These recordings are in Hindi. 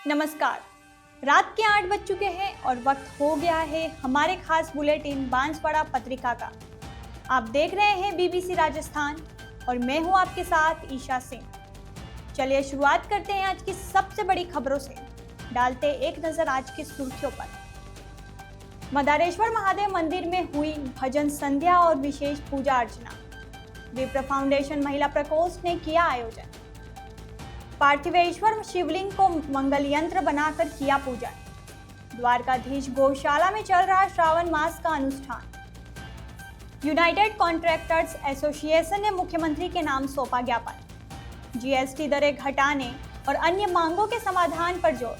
नमस्कार। रात के 8 बज चुके हैं और वक्त हो गया है हमारे खास बुलेटिन बांसवाड़ा पत्रिका का। आप देख रहे हैं बीबीसी राजस्थान और मैं हूं आपके साथ ईशा सिंह। चलिए शुरुआत करते हैं आज की सबसे बड़ी खबरों से। डालते एक नजर आज की सुर्खियों पर। मदारेश्वर महादेव मंदिर में हुई भजन संध्या और विशेष पूजा अर्चना। विप्र फाउंडेशन महिला प्रकोष्ठ ने किया आयोजन। पार्थिवेश्वर शिवलिंग को मंगल यंत्र बनाकर किया पूजन। द्वारकाधीश गौशाला में चल रहा श्रावण मास का अनुष्ठान। यूनाइटेड कॉन्ट्रैक्टर्स एसोसिएशन ने मुख्यमंत्री के नाम सौंपा ज्ञापन। जीएसटी दरें घटाने और अन्य मांगों के समाधान पर जोर।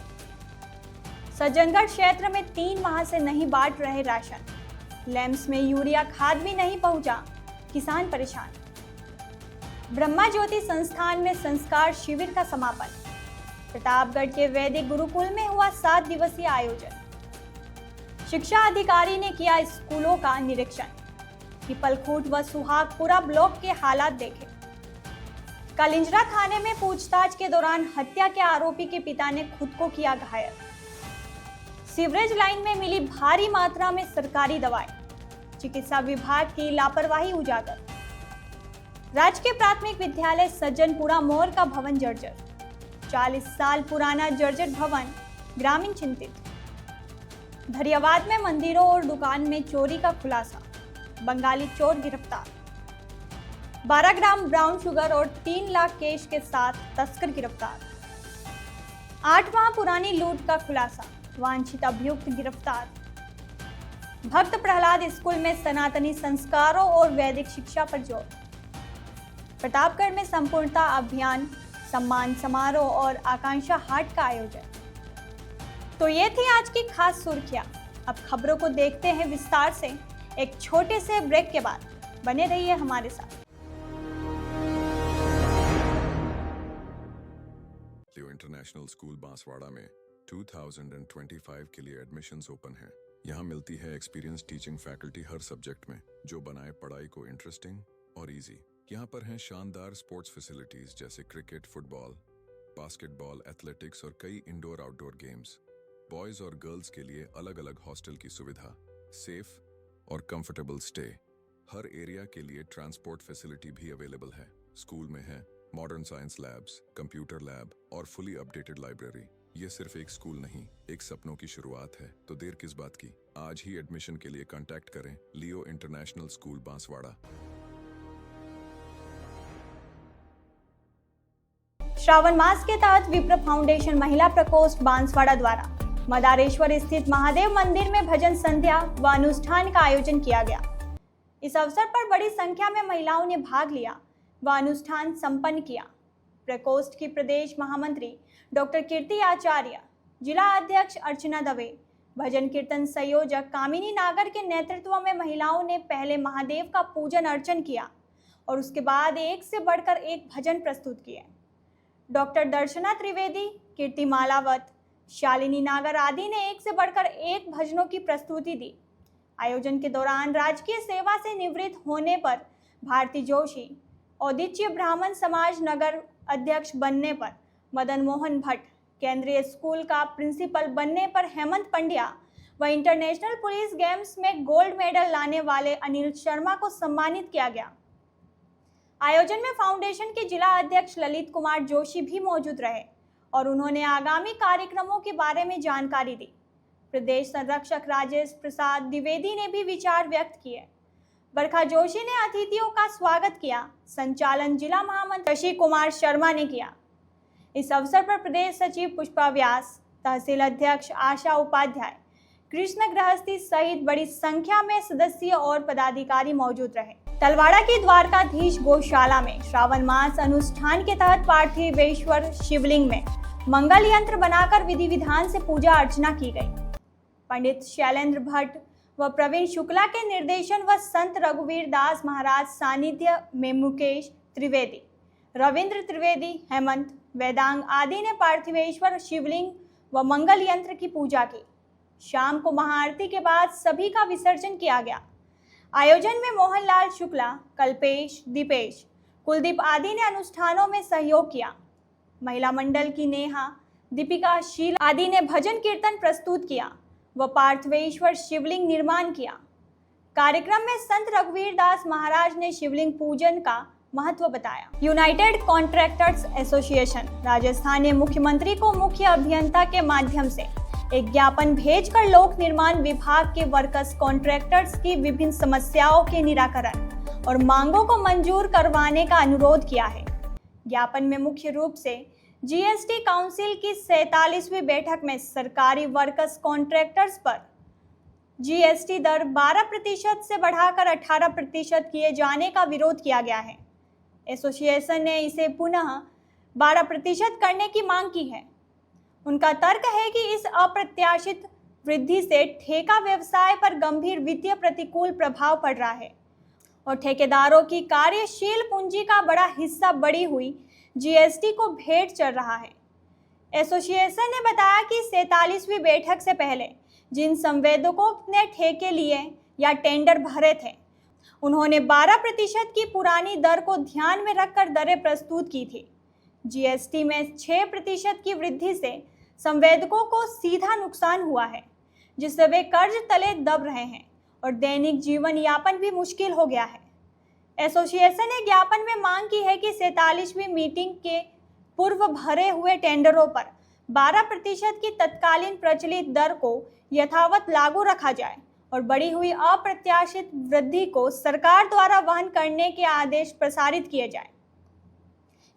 सज्जनगढ़ क्षेत्र में 3 माह से नहीं बांट रहे राशन। लैम्प्स में यूरिया खाद भी नहीं पहुंचा, किसान परेशान। ब्रह्मा ज्योति संस्थान में संस्कार शिविर का समापन। प्रतापगढ़ के वैदिक गुरुकुल में हुआ 7 दिवसीय आयोजन। शिक्षा अधिकारी ने किया स्कूलों का निरीक्षण। पिपलखूट व सुहागपुरा ब्लॉक के हालात देखे। कालिंजरा थाने में पूछताछ के दौरान हत्या के आरोपी के पिता ने खुद को किया घायल। सीवरेज लाइन में मिली भारी मात्रा में सरकारी दवाएं। चिकित्सा विभाग की लापरवाही उजागर। राजकीय प्राथमिक विद्यालय सज्जनपुरा मोड़ का भवन जर्जर। 40 साल पुराना जर्जर भवन, ग्रामीण चिंतित। धरियावाद में मंदिरों और दुकान में चोरी का खुलासा। बंगाली चोर गिरफ्तार। 12 ग्राम ब्राउन शुगर और 3 लाख कैश के साथ तस्कर गिरफ्तार। 8 माह पुरानी लूट का खुलासा। वांछित अभियुक्त गिरफ्तार। भक्त प्रहलाद स्कूल में सनातनी संस्कारों और वैदिक शिक्षा पर जोर। प्रतापगढ़ में संपूर्णता अभियान सम्मान समारोह और आकांक्षा हाट का आयोजन। तो ये थी आज की खास सुर्खियां। अब खबरों को देखते हैं विस्तार से एक छोटे से ब्रेक के बाद। बने रहिए हमारे साथ। लियो इंटरनेशनल स्कूल बांसवाड़ा में 2025 के लिए एडमिशन्स ओपन हैं। यहाँ मिलती है एक्सपीरियंस टीचिंग फैकल्टी हर सब्जेक्ट में, जो बनाए पढ़ाई को इंटरेस्टिंग और इजी। यहाँ पर हैं शानदार स्पोर्ट्स फैसिलिटीज जैसे क्रिकेट, फुटबॉल, बास्केटबॉल, एथलेटिक्स और कई इंडोर आउटडोर गेम्स। बॉयज और गर्ल्स के लिए अलग अलग हॉस्टल की सुविधा, सेफ और कंफर्टेबल स्टे। हर एरिया के लिए ट्रांसपोर्ट फैसिलिटी भी अवेलेबल है। स्कूल में है modern science labs, computer lab और फुली अपडेटेड लाइब्रेरी। ये सिर्फ एक स्कूल नहीं, एक सपनों की शुरुआत है। तो देर किस बात की, आज ही एडमिशन के लिए कांटेक्ट करें लियो इंटरनेशनल स्कूल बांसवाड़ा। श्रावण मास के तहत विप्र फाउंडेशन महिला प्रकोष्ठ बांसवाड़ा द्वारा मदारेश्वर स्थित महादेव मंदिर में भजन संध्या व अनुष्ठान का आयोजन किया गया। इस अवसर पर बड़ी संख्या में महिलाओं ने भाग लिया व अनुष्ठान संपन्न किया। प्रकोष्ठ की प्रदेश महामंत्री डॉक्टर कीर्ति आचार्य, जिला अध्यक्ष अर्चना दवे, भजन कीर्तन संयोजक कामिनी नागर के नेतृत्व में महिलाओं ने पहले महादेव का पूजन अर्चन किया और उसके बाद एक से बढ़कर एक भजन प्रस्तुत किए। डॉक्टर दर्शना त्रिवेदी, कीर्ति मालावत, शालिनी नागर आदि ने एक से बढ़कर एक भजनों की प्रस्तुति दी। आयोजन के दौरान राजकीय सेवा से निवृत्त होने पर भारती जोशी, औदिच्य ब्राह्मण समाज नगर अध्यक्ष बनने पर मदन मोहन भट्ट, केंद्रीय स्कूल का प्रिंसिपल बनने पर हेमंत पंड्या व इंटरनेशनल पुलिस गेम्स में गोल्ड मेडल लाने वाले अनिल शर्मा को सम्मानित किया गया। आयोजन में फाउंडेशन के जिला अध्यक्ष ललित कुमार जोशी भी मौजूद रहे और उन्होंने आगामी कार्यक्रमों के बारे में जानकारी दी। प्रदेश संरक्षक राजेश प्रसाद द्विवेदी ने भी विचार व्यक्त किए। बरखा जोशी ने अतिथियों का स्वागत किया। संचालन जिला महामंत्री शशि कुमार शर्मा ने किया। इस अवसर पर प्रदेश सचिव पुष्पा व्यास, तहसील अध्यक्ष आशा उपाध्याय, कृष्ण गृहस्थी सहित बड़ी संख्या में सदस्य और पदाधिकारी मौजूद रहे। तलवाड़ा की द्वारकाधीश गौशाला में श्रावण मास अनुष्ठान के तहत पार्थिवेश्वर शिवलिंग में मंगल यंत्र बनाकर विधि विधान से पूजा अर्चना की गई। पंडित शैलेंद्र भट्ट व प्रवीण शुक्ला के निर्देशन व संत रघुवीर दास महाराज सानिध्य में मुकेश त्रिवेदी, रविंद्र त्रिवेदी, हेमंत, वेदांग आदि ने पार्थिवेश्वर शिवलिंग व मंगल यंत्र की पूजा की। शाम को महाआरती के बाद सभी का विसर्जन किया गया। आयोजन में मोहनलाल शुक्ला, कल्पेश, दीपेश, कुलदीप आदि ने अनुष्ठानों में सहयोग किया। महिला मंडल की नेहा, दीपिका, शीला आदि ने भजन कीर्तन प्रस्तुत किया व पार्थवेश्वर शिवलिंग निर्माण किया। कार्यक्रम में संत रघुवीर दास महाराज ने शिवलिंग पूजन का महत्व बताया। यूनाइटेड कॉन्ट्रैक्टर्स एसोसिएशन राजस्थान ने मुख्यमंत्री को मुख्य अभियंता के माध्यम से एक ज्ञापन भेजकर लोक निर्माण विभाग के वर्कर्स कॉन्ट्रैक्टर्स की विभिन्न समस्याओं के निराकरण और मांगों को मंजूर करवाने का अनुरोध किया है। ज्ञापन में मुख्य रूप से जीएसटी काउंसिल की 47वीं बैठक में सरकारी वर्कर्स कॉन्ट्रैक्टर्स पर जीएसटी दर 12% से बढ़ाकर 18% किए जाने का विरोध किया गया है। एसोसिएशन ने इसे पुनः 12% करने की मांग की है। उनका तर्क है कि इस अप्रत्याशित वृद्धि से ठेका व्यवसाय पर गंभीर वित्तीय प्रतिकूल प्रभाव पड़ रहा है और ठेकेदारों की कार्यशील पूंजी का बड़ा हिस्सा बढ़ी हुई जीएसटी को भेंट चढ़ रहा है। एसोसिएशन ने बताया कि 47वीं बैठक से पहले जिन संवेदकों ने ठेके लिए या टेंडर भरे थे, उन्होंने 12% की पुरानी दर को ध्यान में रखकर दरें प्रस्तुत की थी। जीएसटी में 6% की वृद्धि से संवेदकों को सीधा नुकसान हुआ है, जिससे वे कर्ज तले दब रहे हैं और दैनिक जीवन यापन भी मुश्किल हो गया है। एसोसिएशन ने ज्ञापन में मांग की है कि 47वीं मीटिंग के पूर्व भरे हुए टेंडरों पर 12% की तत्कालीन प्रचलित दर को यथावत लागू रखा जाए और बढ़ी हुई अप्रत्याशित वृद्धि को सरकार द्वारा वहन करने के आदेश प्रसारित किए जाए।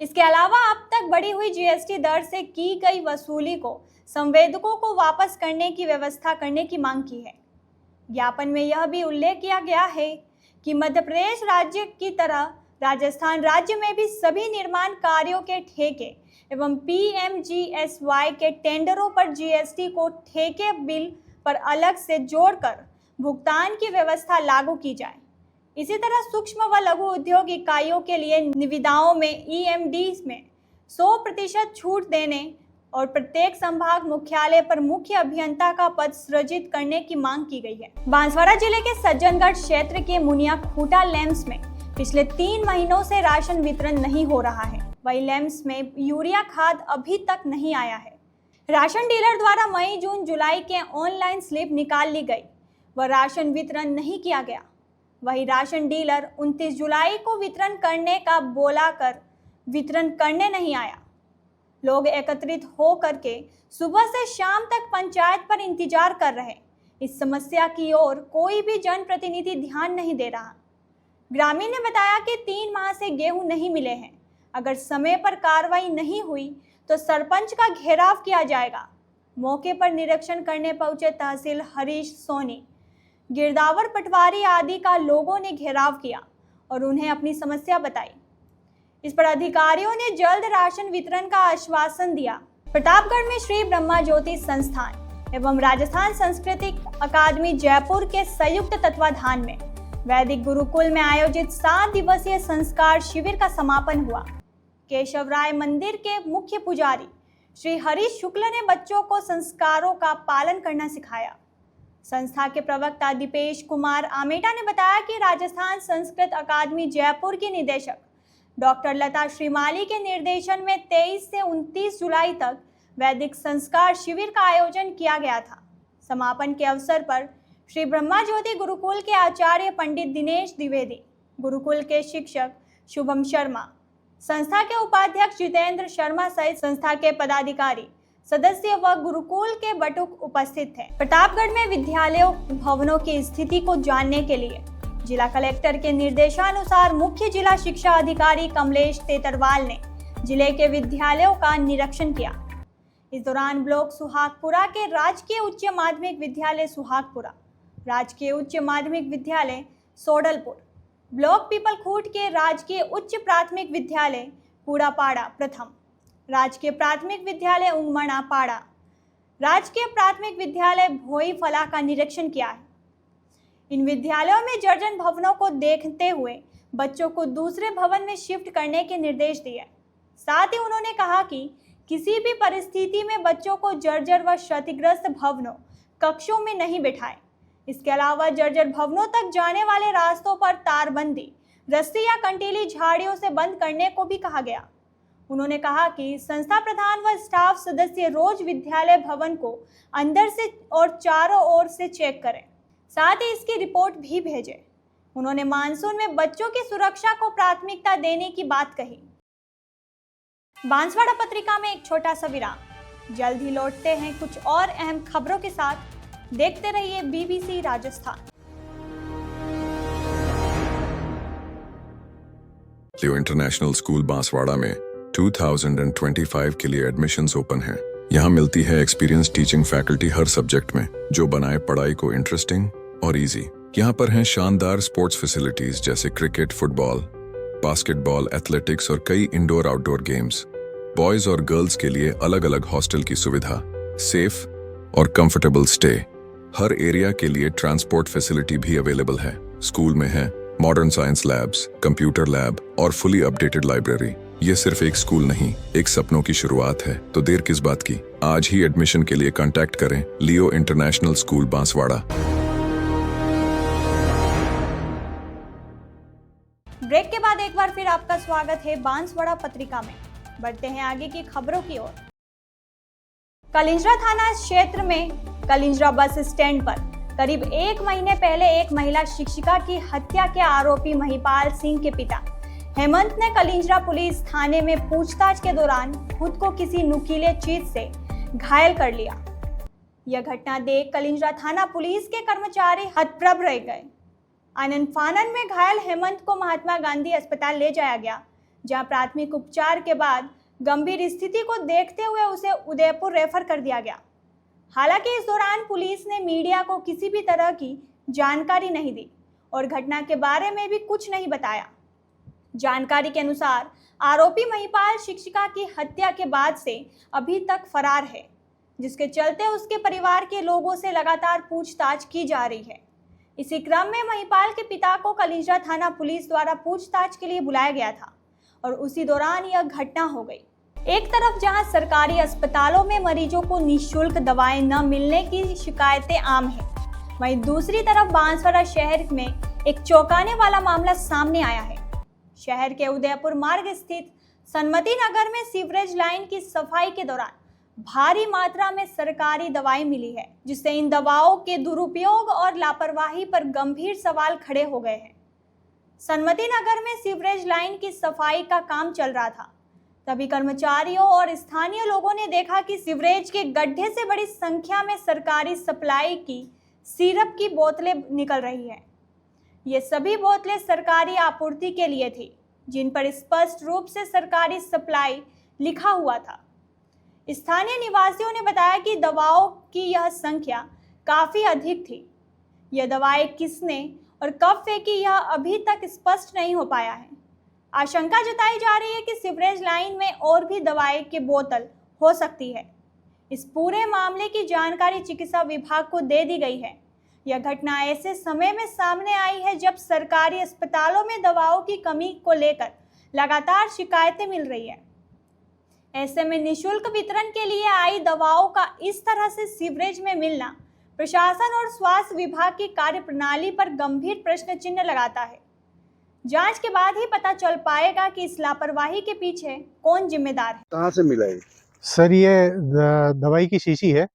इसके अलावा अब तक बढ़ी हुई जीएसटी दर से की गई वसूली को संवेदकों को वापस करने की व्यवस्था करने की मांग की है। ज्ञापन में यह भी उल्लेख किया गया है कि मध्य प्रदेश राज्य की तरह राजस्थान राज्य में भी सभी निर्माण कार्यों के ठेके एवं पीएमजीएसवाई के टेंडरों पर जीएसटी को ठेके बिल पर अलग से जोड़कर भुगतान की व्यवस्था लागू की जाए। इसी तरह सूक्ष्म व लघु उद्योग इकाइयों के लिए निविदाओं में ईएमडी में 100% छूट देने और प्रत्येक संभाग मुख्यालय पर मुख्य अभियंता का पद सृजित करने की मांग की गई है। बांसवाड़ा जिले के सज्जनगढ़ क्षेत्र के मुनिया खूटा लैम्प्स में पिछले 3 महीनों से राशन वितरण नहीं हो रहा है। वही लैम्प्स में यूरिया खाद अभी तक नहीं आया है। राशन डीलर द्वारा मई, जून, जुलाई के ऑनलाइन स्लिप निकाल ली गई व राशन वितरण नहीं किया गया। वही राशन डीलर 29 जुलाई को वितरण करने का बोलाकर वितरण करने नहीं आया। लोग एकत्रित हो करके सुबह से शाम तक पंचायत पर इंतजार कर रहे। इस समस्या की ओर कोई भी जनप्रतिनिधि ध्यान नहीं दे रहा। ग्रामीण ने बताया कि 3 माह से गेहूं नहीं मिले हैं। अगर समय पर कार्रवाई नहीं हुई तो सरपंच का घेराव किया जाएगा। मौके पर निरीक्षण करने पहुंचे तहसील हरीश सोनी, गिरदावर पटवारी आदि का लोगों ने घेराव किया और उन्हें अपनी समस्या बताई। इस पर अधिकारियों ने जल्द राशन वितरण का आश्वासन दिया। प्रतापगढ़ में श्री ब्रह्मा ज्योति संस्थान एवं राजस्थान सांस्कृतिक अकादमी जयपुर के संयुक्त तत्वाधान में वैदिक गुरुकुल में आयोजित 7 दिवसीय संस्कार शिविर का समापन हुआ। केशवराय मंदिर के मुख्य पुजारी श्री हरीश शुक्ल ने बच्चों को संस्कारों का पालन करना सिखाया। संस्था के प्रवक्ता दीपेश कुमार आमेटा ने बताया कि राजस्थान संस्कृत अकादमी जयपुर की निदेशक डॉक्टर लता श्रीमाली के निर्देशन में 23 से 29 जुलाई तक वैदिक संस्कार शिविर का आयोजन किया गया था। समापन के अवसर पर श्री ब्रह्मा ज्योति गुरुकुल के आचार्य पंडित दिनेश द्विवेदी, गुरुकुल के शिक्षक शुभम शर्मा, संस्था के उपाध्यक्ष जितेंद्र शर्मा सहित संस्था के पदाधिकारी, सदस्य व गुरुकुल के बटुक उपस्थित थे। प्रतापगढ़ में विद्यालयों भवनों की स्थिति को जानने के लिए जिला कलेक्टर के निर्देशानुसार मुख्य जिला शिक्षा अधिकारी कमलेश तेतरवाल ने जिले के विद्यालयों का निरीक्षण किया। इस दौरान ब्लॉक सुहागपुरा के राजकीय उच्च माध्यमिक विद्यालय सुहागपुरा, राजकीय उच्च माध्यमिक विद्यालय सोडलपुर, ब्लॉक पीपलखूट के राजकीय उच्च प्राथमिक विद्यालय पूड़ापाड़ा प्रथम, राजकीय प्राथमिक विद्यालय उंगमणा पाड़ा, राजकीय प्राथमिक विद्यालय भोईफला का निरीक्षण किया है। इन विद्यालयों में जर्जर भवनों को देखते हुए बच्चों को दूसरे भवन में शिफ्ट करने के निर्देश दिए। साथ ही उन्होंने कहा कि किसी भी परिस्थिति में बच्चों को जर्जर व क्षतिग्रस्त भवनों कक्षों में नहीं बिठाएं। इसके अलावा जर्जर भवनों तक जाने वाले रास्तों पर तारबंदी, रस्सी या कंटीली झाड़ियों से बंद करने को भी कहा गया। उन्होंने कहा कि संस्था प्रधान व स्टाफ सदस्य रोज विद्यालय भवन को अंदर से और चारों ओर से चेक करें, साथ ही इसकी रिपोर्ट भी भेजें। उन्होंने मानसून में बच्चों की सुरक्षा को प्राथमिकता देने की बात कही। बांसवाड़ा पत्रिका में एक छोटा सा विराम। जल्द ही लौटते हैं कुछ और अहम खबरों के साथ। देखते रहिए BBC राजस्थान। लियो इंटरनेशनल स्कूल बांसवाड़ा में 2025 के लिए एडमिशन्स ओपन हैं। यहाँ मिलती है एक्सपीरियंस टीचिंग फैकल्टी हर सब्जेक्ट में, जो बनाए पढ़ाई को इंटरेस्टिंग और इजी। यहाँ पर हैं शानदार स्पोर्ट्स फैसिलिटीज जैसे क्रिकेट, फुटबॉल, बास्केटबॉल, एथलेटिक्स और कई इंडोर आउटडोर गेम्स। बॉयज और गर्ल्स के लिए अलग अलग हॉस्टल की सुविधा, सेफ और कंफर्टेबल स्टे। हर एरिया के लिए ट्रांसपोर्ट फैसिलिटी भी अवेलेबल है। स्कूल में है modern science labs, computer lab और फुली अपडेटेड लाइब्रेरी। ये सिर्फ एक स्कूल नहीं, एक सपनों की शुरुआत है। तो देर किस बात की, आज ही एडमिशन के लिए कांटेक्ट करें लियो इंटरनेशनल स्कूल बांसवाड़ा। ब्रेक के बाद एक बार फिर आपका स्वागत है बांसवाड़ा पत्रिका में। बढ़ते हैं आगे की खबरों की ओर। कलिंजरा थाना क्षेत्र में कलिंजरा बस स्टैंड पर करीब 1 महीने पहले एक महिला शिक्षिका की हत्या के आरोपी महिपाल सिंह के पिता हेमंत ने कलिंजरा पुलिस थाने में पूछताछ के दौरान खुद को किसी नुकीले चीज से घायल कर लिया। यह घटना देख कलिंजरा थाना पुलिस के कर्मचारी हतप्रभ रह गए। आनन फानन में घायल हेमंत को महात्मा गांधी अस्पताल ले जाया गया, जहां प्राथमिक उपचार के बाद गंभीर स्थिति को देखते हुए उसे उदयपुर रेफर कर दिया गया। हालांकि इस दौरान पुलिस ने मीडिया को किसी भी तरह की जानकारी नहीं दी और घटना के बारे में भी कुछ नहीं बताया। जानकारी के अनुसार आरोपी महिपाल शिक्षिका की हत्या के बाद से अभी तक फरार है, जिसके चलते उसके परिवार के लोगों से लगातार पूछताछ की जा रही है। इसी क्रम में महिपाल के पिता को कलिंजरा थाना पुलिस द्वारा पूछताछ के लिए बुलाया गया था और उसी दौरान यह घटना हो गई। एक तरफ जहां सरकारी अस्पतालों में मरीजों को निःशुल्क दवाएं न मिलने की शिकायतें आम हैं, वहीं दूसरी तरफ बांसवाड़ा शहर में एक चौंकाने वाला मामला सामने आया है। शहर के उदयपुर मार्ग स्थित सन्मति नगर में सीवरेज लाइन की सफाई के दौरान भारी मात्रा में सरकारी दवाएं मिली है, जिससे इन दवाओं के दुरुपयोग और लापरवाही पर गंभीर सवाल खड़े हो गए हैं। सन्मति नगर में सीवरेज लाइन की सफाई का काम चल रहा था, तभी कर्मचारियों और स्थानीय लोगों ने देखा कि सीवरेज के गड्ढे से बड़ी संख्या में सरकारी सप्लाई की सिरप की बोतलें निकल रही हैं। ये सभी बोतलें सरकारी आपूर्ति के लिए थी, जिन पर स्पष्ट रूप से सरकारी सप्लाई लिखा हुआ था। स्थानीय निवासियों ने बताया कि दवाओं की यह संख्या काफी अधिक थी। यह दवाएं किसने और कब फेंकी, यह अभी तक स्पष्ट नहीं हो पाया है। आशंका जताई जा रही है कि सीवरेज लाइन में और भी दवाएं की बोतल हो सकती है। इस पूरे मामले की जानकारी चिकित्सा विभाग को दे दी गई है। यह घटना ऐसे समय में सामने आई है जब सरकारी अस्पतालों में दवाओं की कमी को लेकर लगातार शिकायतें मिल रही है। ऐसे में निःशुल्क वितरण के लिए आई दवाओं का इस तरह से सीवरेज में मिलना प्रशासन और स्वास्थ्य विभाग की कार्यप्रणाली पर गंभीर प्रश्न चिन्ह लगाता है। जांच के बाद ही पता चल पाएगा कि इस लापरवाही के पीछे कौन जिम्मेदार है। कहाँ से मिला है? सर ये दवाई की शीशी है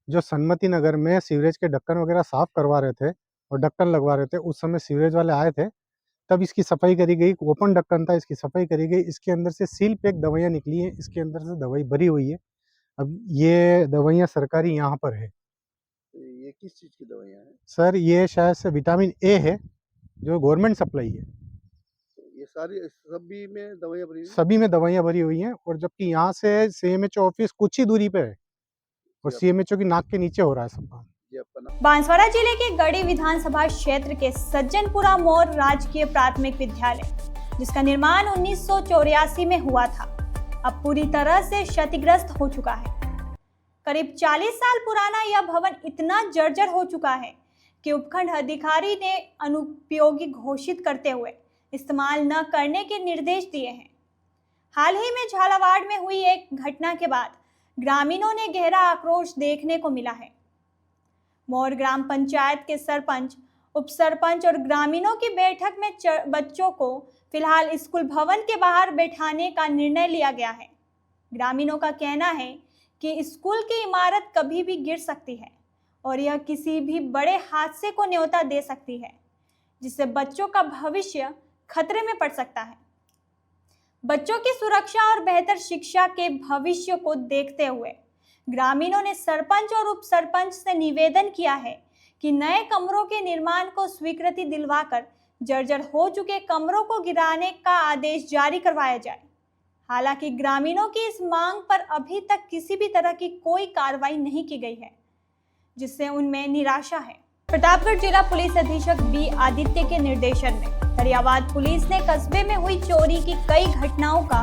जो सन्मति नगर में सीवरेज के ढक्कन वगैरह साफ करवा रहे थे और ढक्कन लगवा रहे थे। उस समय सीवरेज वाले आए थे, तब इसकी सफाई करी गई। ओपन ढक्कन था, इसकी सफाई करी गई। इसके अंदर से सील पैक दवाइयाँ निकली हैं, इसके अंदर से दवाई भरी हुई है। अब ये दवाइयाँ सरकारी यहाँ पर है। ये किस चीज़ की दवाइयाँ हैं? सर ये शायद से विटामिन ए है जो गवर्नमेंट सप्लाई है। ये सारी सभी में दवाइयाँ भरी हैं? सभी में दवाइयाँ भरी हुई हैं, और जबकि यहाँ से CMHO ऑफिस कुछ ही दूरी पे है और CMHO की नाक के नीचे हो रहा है सब काम। बांसवाड़ा जिले के गढ़ी विधानसभा क्षेत्र के सज्जनपुरा मोड़ राजकीय प्राथमिक विद्यालय, जिसका निर्माण 1984 में हुआ था, अब पूरी तरह से क्षतिग्रस्त हो चुका है। करीब 40 साल पुराना यह भवन इतना जर्जर हो चुका है कि उपखंड अधिकारी ने अनुपयोगी घोषित करते हुए इस्तेमाल न करने के निर्देश दिए हैं। हाल ही में झालावाड़ में हुई एक घटना के बाद ग्रामीणों ने गहरा आक्रोश देखने को मिला है। मोर ग्राम पंचायत के सरपंच उप सरपंच और ग्रामीणों की बैठक में बच्चों को फिलहाल स्कूल भवन के बाहर बैठाने का निर्णय लिया गया है। ग्रामीणों का कहना है कि स्कूल की इमारत कभी भी गिर सकती है और यह किसी भी बड़े हादसे को न्योता दे सकती है, जिससे बच्चों का भविष्य खतरे में पड़ सकता है। बच्चों की सुरक्षा और बेहतर शिक्षा के भविष्य को देखते हुए ग्रामीणों ने सरपंच और उप सरपंच से निवेदन किया है कि नए कमरों के निर्माण को स्वीकृति दिलवाकर जर्जर हो चुके कमरों को गिराने का आदेश जारी करवाया जाए। हालांकि ग्रामीणों की इस मांग पर अभी तक किसी भी तरह की कोई कार्रवाई नहीं की गई है, जिससे उनमें निराशा है। प्रतापगढ़ जिला पुलिस अधीक्षक बी आदित्य के निर्देशन में दरियाबाद पुलिस ने कस्बे में हुई चोरी की कई घटनाओं का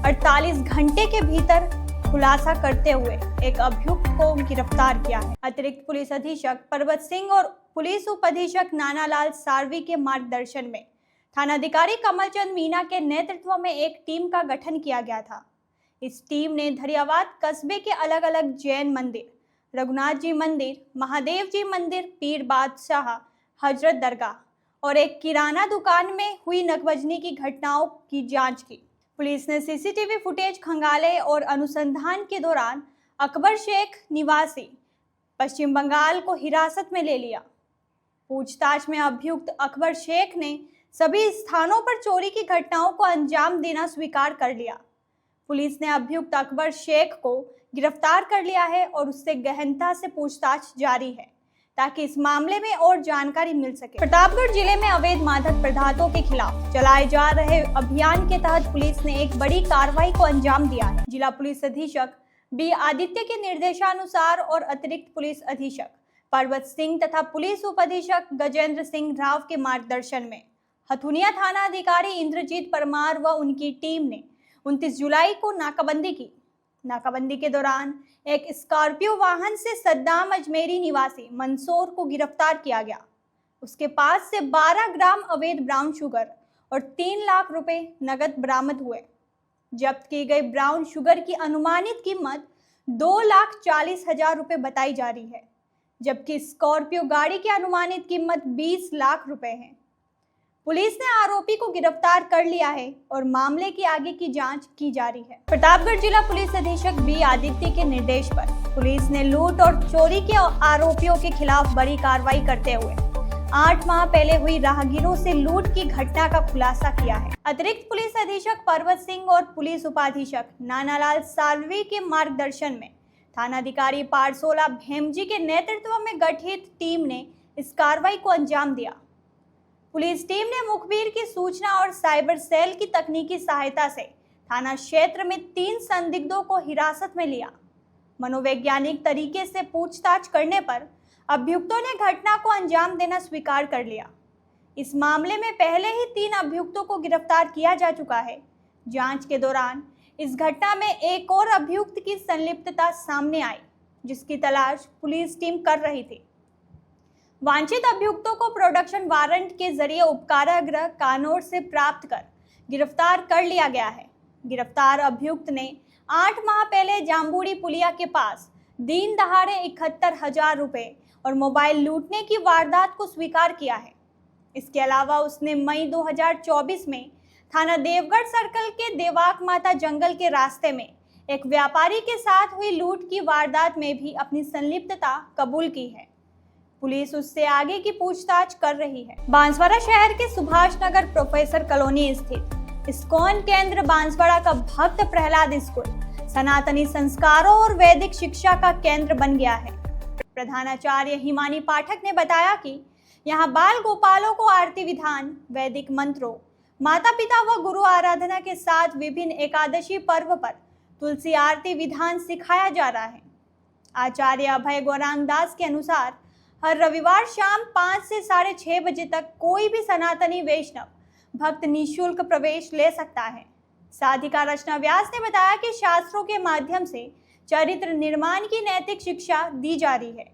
48 घंटे के भीतर खुलासा करते हुए एक अभियुक्त को गिरफ्तार किया है। अतिरिक्त पुलिस अधीक्षक पर्वत सिंह और पुलिस उप अधीक्षक नानालाल सारवी के मार्गदर्शन में थानाधिकारी कमलचंद मीना के नेतृत्व में एक टीम का गठन किया गया था। इस टीम ने दरियाबाद कस्बे के अलग अलग जैन मंदिर, रघुनाथ जी मंदिर, महादेव जी मंदिर, पीर बादशाह, हजरत दरगाह और एक किराना दुकान में हुई नकबजनी की घटनाओं की जांच की। पुलिस ने सीसीटीवी फुटेज खंगाले और अनुसंधान के दौरान अकबर शेख निवासी पश्चिम बंगाल को हिरासत में ले लिया। पूछताछ में अभियुक्त अकबर शेख ने सभी स्थानों पर चोरी की घटनाओं को अंजाम देना स्वीकार कर लिया। पुलिस ने अभियुक्त अकबर शेख को गिरफ्तार कर लिया है और उससे गहनता से पूछताछ जारी है ताकि इस मामले में और जानकारी मिल सके। प्रतापगढ़ जिले में अवैध मादक पदार्थों के खिलाफ चलाए जा रहे अभियान के तहत पुलिस ने एक बड़ी कार्रवाई को अंजाम दिया है। जिला पुलिस अधीक्षक बी आदित्य के निर्देशानुसार और अतिरिक्त पुलिस अधीक्षक पर्वत सिंह तथा पुलिस उप अधीक्षक गजेंद्र सिंह राव के मार्गदर्शन में हथुनिया थाना अधिकारी इंद्रजीत परमार व उनकी टीम ने 29 जुलाई को नाकाबंदी की। नाकाबंदी के दौरान एक स्कॉर्पियो वाहन से सद्दाम अजमेरी निवासी मंसूर को गिरफ्तार किया गया। उसके पास से 12 ग्राम अवैध ब्राउन शुगर और 3 लाख रुपए नगद बरामद हुए। जब्त की गई ब्राउन शुगर की अनुमानित कीमत 2,40,000 रुपए बताई जा रही है, जबकि स्कॉर्पियो गाड़ी की अनुमानित कीमत 20 लाख रुपए है। पुलिस ने आरोपी को गिरफ्तार कर लिया है और मामले की आगे की जांच की जा रही है। प्रतापगढ़ जिला पुलिस अधीक्षक बी आदित्य के निर्देश पर पुलिस ने लूट और चोरी के आरोपियों के खिलाफ बड़ी कार्रवाई करते हुए 8 माह पहले हुई राहगीरों से लूट की घटना का खुलासा किया है। अतिरिक्त पुलिस अधीक्षक पर्वत सिंह और पुलिस उपाधीक्षक नानालाल सालवी के मार्गदर्शन में थानाधिकारी पारसोला भेमजी के नेतृत्व में गठित टीम ने इस कार्रवाई को अंजाम दिया। पुलिस टीम ने मुखबिर की सूचना और साइबर सेल की तकनीकी सहायता से थाना क्षेत्र में 3 संदिग्धों को हिरासत में लिया। मनोवैज्ञानिक तरीके से पूछताछ करने पर अभियुक्तों ने घटना को अंजाम देना स्वीकार कर लिया। इस मामले में पहले ही 3 अभियुक्तों को गिरफ्तार किया जा चुका है। जांच के दौरान इस घटना में एक और अभियुक्त की संलिप्तता सामने आई, जिसकी तलाश पुलिस टीम कर रही थी। वांछित अभियुक्तों को प्रोडक्शन वारंट के जरिए उपकारागृह कानौर से प्राप्त कर गिरफ्तार कर लिया गया है। गिरफ्तार अभियुक्त ने 8 माह पहले जाम्बूड़ी पुलिया के पास दिन दहाड़े 71,000 रुपए और मोबाइल लूटने की वारदात को स्वीकार किया है। इसके अलावा उसने मई 2024 में थाना देवगढ़ सर्कल के देवाक माता जंगल के रास्ते में एक व्यापारी के साथ हुई लूट की वारदात में भी अपनी संलिप्तता कबूल की है। पुलिस उससे आगे की पूछताछ कर रही है। बांसवाड़ा शहर के सुभाष नगर प्रोफेसर कॉलोनी स्थित इस्कॉन केंद्र बांसवाड़ा का भक्त प्रहलाद स्कूल सनातनी संस्कारों और वैदिक शिक्षा का केंद्र बन गया है। प्रधानाचार्य हिमानी पाठक ने बताया कि यहाँ बाल गोपालों को आरती विधान, वैदिक मंत्रों, माता पिता व गुरु आराधना के साथ विभिन्न एकादशी पर्व पर तुलसी आरती विधान सिखाया जा रहा है। आचार्य अभय गौरांग दास के अनुसार हर रविवार शाम 5 से 6:30 बजे तक कोई भी सनातनी वैष्णव भक्त निःशुल्क प्रवेश ले सकता है। साधिका रचना व्यास ने बताया कि शास्त्रों के माध्यम से चरित्र निर्माण की नैतिक शिक्षा दी जा रही है।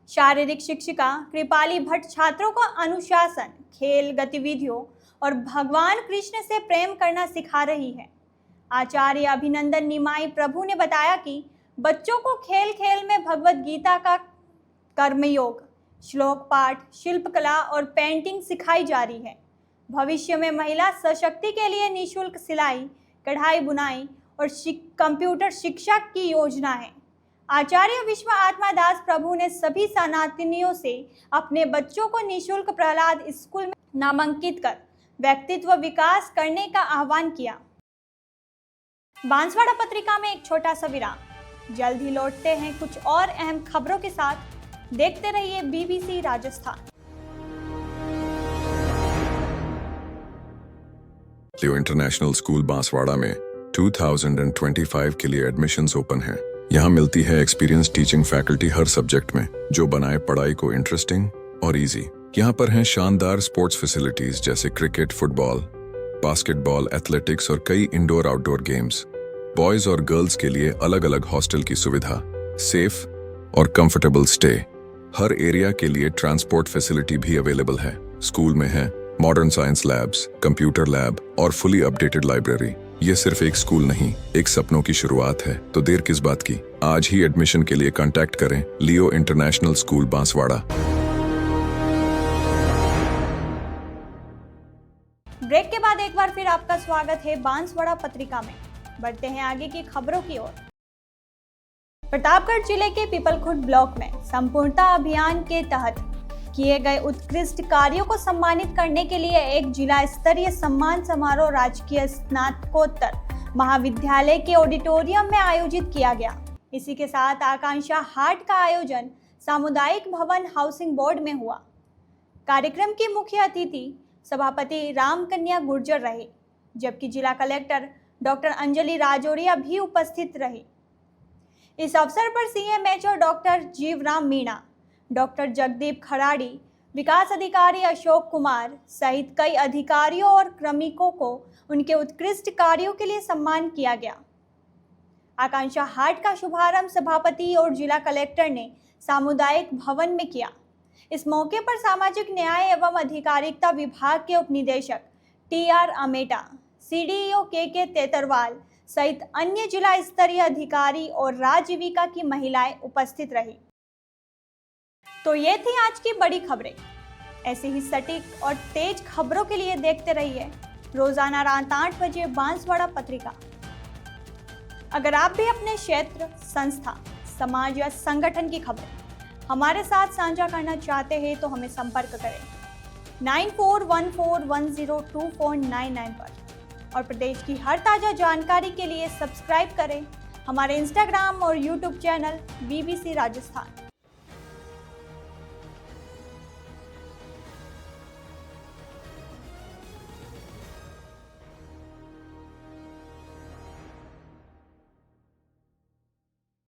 शारीरिक शिक्षिका कृपाली भट्ट छात्रों को अनुशासन, खेल गतिविधियों और भगवान कृष्ण से प्रेम करना सिखा रही है। आचार्य अभिनंदन निमाई प्रभु ने बताया कि बच्चों को खेल खेल में भगवत गीता का कर्मयोग, श्लोक पाठ, शिल्पकला और पेंटिंग सिखाई जा रही है। भविष्य में महिला सशक्ति के लिए निःशुल्क सिलाई, कढ़ाई बुनाई और कंप्यूटर शिक्षा की योजना है। आचार्य विश्व आत्मा दास प्रभु ने सभी सनातनियों से अपने बच्चों को निःशुल्क प्रहलाद स्कूल में नामांकित कर व्यक्तित्व विकास करने का आह्वान किया। बांसवाड़ा पत्रिका में एक छोटा सा विराम। जल्द ही लौटते हैं कुछ और अहम खबरों के साथ। देखते रहिए बीबीसी राजस्थान। लियो इंटरनेशनल स्कूल बांसवाड़ा में 2025 के लिए एडमिशन्स ओपन हैं। यहाँ मिलती है एक्सपीरियंस टीचिंग फैकल्टी हर सब्जेक्ट में, जो बनाए पढ़ाई को इंटरेस्टिंग और इजी। यहाँ पर हैं शानदार स्पोर्ट्स फैसिलिटीज जैसे क्रिकेट, फुटबॉल, बास्केटबॉल, एथलेटिक्स और कई इंडोर आउटडोर गेम्स। बॉयज और गर्ल्स के लिए अलग अलग हॉस्टल की सुविधा, सेफ और कंफर्टेबल स्टे। हर एरिया के लिए ट्रांसपोर्ट फैसिलिटी भी अवेलेबल है। स्कूल में है modern science labs, computer lab और फुली अपडेटेड लाइब्रेरी। ये सिर्फ एक स्कूल नहीं, एक सपनों की शुरुआत है। तो देर किस बात की, आज ही एडमिशन के लिए कांटेक्ट करें लियो इंटरनेशनल स्कूल बांसवाड़ा। ब्रेक के बाद एक बार फिर आपका स्वागत है बांसवाड़ा पत्रिका में। बढ़ते हैं आगे की खबरों की ओर। प्रतापगढ़ जिले के पीपलखुट ब्लॉक में संपूर्णता अभियान के तहत किए गए उत्कृष्ट कार्यों को सम्मानित करने के लिए एक जिला स्तरीय सम्मान समारोह राजकीय स्नातकोत्तर महाविद्यालय के ऑडिटोरियम में आयोजित किया गया। इसी के साथ आकांक्षा हाट का आयोजन सामुदायिक भवन हाउसिंग बोर्ड में हुआ। कार्यक्रम की मुख्य अतिथि सभापति रामकन्या गुर्जर रहे, जबकि जिला कलेक्टर डॉक्टर अंजलि राजौरिया भी उपस्थित रही। इस अवसर पर CMHO doctor Jeevaram Meena, doctor Jagdeep Kharadi, विकास अधिकारी अशोक कुमार सहित कई अधिकारियों और क्रमिकों को उनके उत्कृष्ट कार्यों के लिए सम्मान किया गया। आकांक्षा हाट का शुभारंभ सभापति और जिला कलेक्टर ने सामुदायिक भवन में किया। इस मौके पर सामाजिक न्याय एवं अधिकारिता विभाग के उपनिदेशक टीआर अमेटा, सीडीईओ के तेतरवाल सहित अन्य जिला स्तरीय अधिकारी और राजीविका की महिलाएं उपस्थित रही। तो ये थी आज की बड़ी खबरें। ऐसे ही सटीक और तेज खबरों के लिए देखते रहिए रोजाना रात 8 बजे बांसवाड़ा पत्रिका। अगर आप भी अपने क्षेत्र, संस्था, समाज या संगठन की खबरें हमारे साथ साझा करना चाहते हैं तो हमें संपर्क करें 9414102499 पर। और प्रदेश की हर ताजा जानकारी के लिए सब्सक्राइब करें हमारे इंस्टाग्राम और यूट्यूब चैनल बीबीसी राजस्थान।